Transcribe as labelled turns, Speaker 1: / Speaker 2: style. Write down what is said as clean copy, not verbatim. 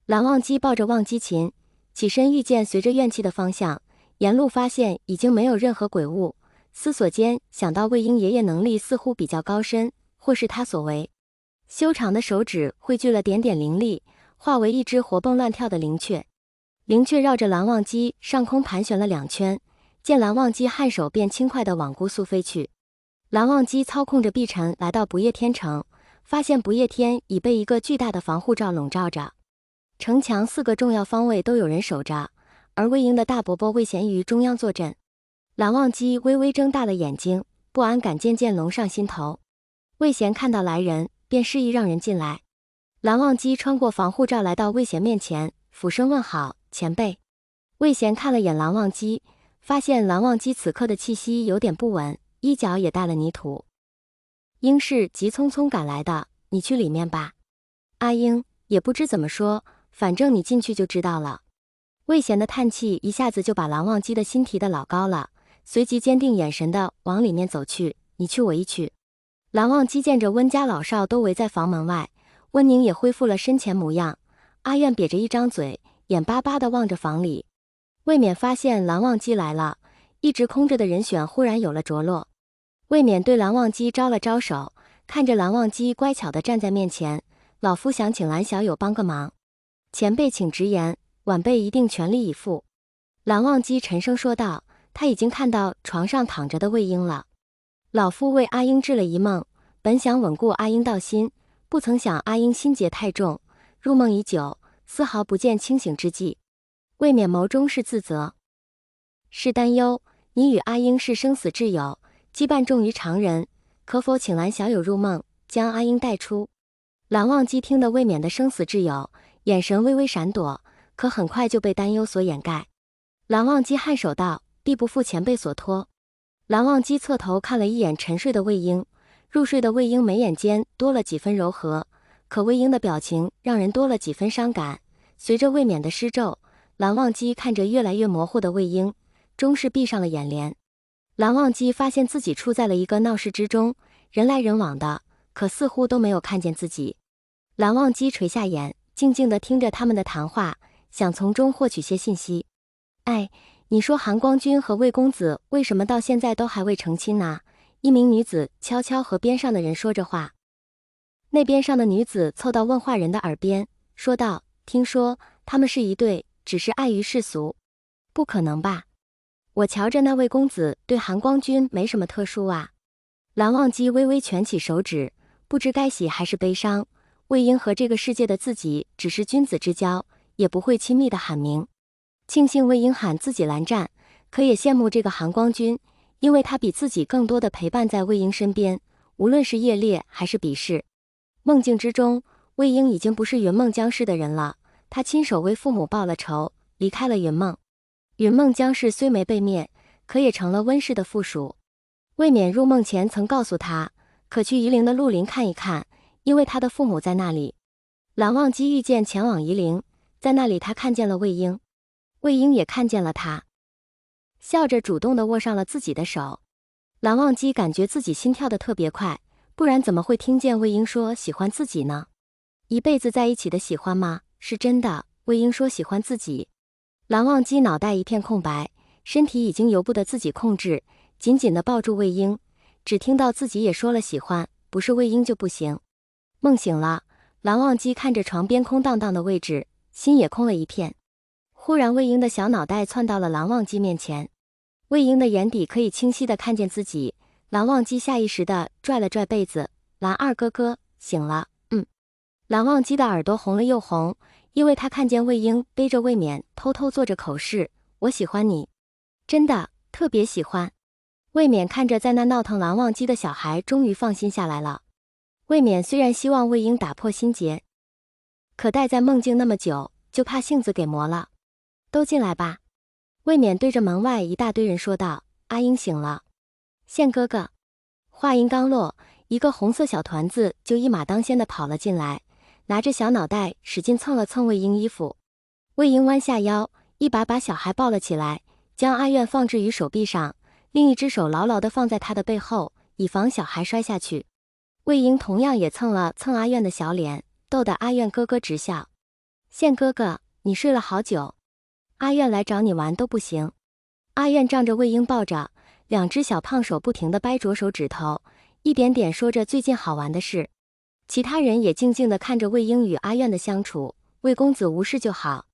Speaker 1: 蓝忘机抱着忘机琴，起身遇见随着怨气的方向，沿路发现已经没有任何鬼物，思索间想到魏婴爷爷能力似乎比较高深，或是他所为。修长的手指汇聚了点点灵力，化为一只活蹦乱跳的灵雀。灵雀绕着蓝忘机上空盘旋了2圈，见蓝忘机颔首便轻快地往姑苏飞去。蓝忘机操控着碧尘来到不夜天城，发现不夜天已被一个巨大的防护罩笼罩着，城墙4个重要方位都有人守着，而魏婴的大伯伯魏贤于中央坐镇。蓝忘机微微睁大了眼睛，不安感渐渐笼上心头。魏贤看到来人，便示意让人进来。蓝忘机穿过防护罩来到魏贤面前，俯身问好，前辈。魏贤看了眼蓝忘机，发现蓝忘机此刻的气息有点不稳，衣角也带了泥土。婴是急匆匆赶来的，你去里面吧。阿英也不知怎么说，反正你进去就知道了。魏贤的叹气一下子就把蓝忘机的心提得老高了，随即坚定眼神的往里面走去，你去我一去。蓝忘机见着温家老少都围在房门外，温宁也恢复了身前模样，阿苑瘪着一张嘴，眼巴巴地望着房里。魏冕发现蓝忘机来了，一直空着的人选忽然有了着落。魏冕对蓝忘机招了招手，看着蓝忘机乖巧地站在面前，老夫想请蓝小友帮个忙。前辈请直言，晚辈一定全力以赴。蓝忘机沉声说道，他已经看到床上躺着的魏婴了。老夫为阿英治了一梦，本想稳固阿英道心，不曾想阿英心结太重，入梦已久，丝毫不见清醒之际。魏冕眸中是自责，是担忧，你与阿英是生死挚友，羁绊重于常人，可否请蓝小友入梦，将阿英带出？蓝忘机听得魏冕的生死挚友，眼神微微闪躲，可很快就被担忧所掩盖。蓝忘机颔首道，必不负前辈所托。蓝忘机侧头看了一眼沉睡的魏婴，入睡的魏婴眉眼间多了几分柔和，可魏婴的表情让人多了几分伤感。随着魏冕的施咒，蓝忘机看着越来越模糊的魏婴，终是闭上了眼帘。蓝忘机发现自己处在了一个闹市之中，人来人往的，可似乎都没有看见自己。蓝忘机垂下眼，静静地听着他们的谈话，想从中获取些信息。哎，你说韩光君和魏公子为什么到现在都还未成亲呢？一名女子悄悄和边上的人说着话。那边上的女子凑到问话人的耳边，说道，听说他们是一对，只是碍于世俗。不可能吧？我瞧着那位公子对韩光君没什么特殊啊。蓝忘机微微蜷起手指，不知该喜还是悲伤。魏婴和这个世界的自己只是君子之交，也不会亲密的喊名。庆幸魏婴喊自己蓝湛，可也羡慕这个韩光君，因为他比自己更多的陪伴在魏婴身边，无论是夜猎还是比试。梦境之中，魏婴已经不是云梦江氏的人了，他亲手为父母报了仇，离开了云梦。云梦江氏虽没被灭，可也成了温氏的附属。魏冕入梦前曾告诉他，可去夷陵的鹿林看一看，因为他的父母在那里。蓝忘机遇见前往夷陵，在那里他看见了魏婴，魏婴也看见了他，笑着主动地握上了自己的手。蓝忘机感觉自己心跳得特别快，不然怎么会听见魏婴说喜欢自己呢？一辈子在一起的喜欢吗？是真的，魏婴说喜欢自己。蓝忘机脑袋一片空白，身体已经由不得自己控制，紧紧地抱住魏婴，只听到自己也说了喜欢，不是魏婴就不行。梦醒了，蓝忘机看着床边空荡荡的位置，心也空了一片。忽然魏婴的小脑袋窜到了蓝忘机面前，魏婴的眼底可以清晰地看见自己。蓝忘机下意识地拽了拽被子，蓝二哥哥醒了。蓝忘机的耳朵红了又红，因为他看见魏婴背着魏冕偷偷做着口事，我喜欢你，真的特别喜欢。魏冕看着在那闹腾蓝忘机的小孩，终于放心下来了。魏冕虽然希望魏婴打破心结，可待在梦境那么久，就怕性子给磨了。都进来吧。魏冕对着门外一大堆人说道，阿英醒了。宪哥哥。话音刚落，一个红色小团子就一马当先的跑了进来，拿着小脑袋使劲蹭了蹭魏婴衣服。魏婴弯下腰，一把把小孩抱了起来，将阿苑放置于手臂上，另一只手牢牢地放在他的背后，以防小孩摔下去。魏婴同样也蹭了蹭阿苑的小脸，逗得阿苑咯咯直笑。宪哥哥，你睡了好久，阿苑来找你玩都不行。阿苑仗着魏婴抱着，两只小胖手不停地掰着手指头，一点点说着最近好玩的事。其他人也静静地看着魏婴与阿苑的相处，魏公子无事就好，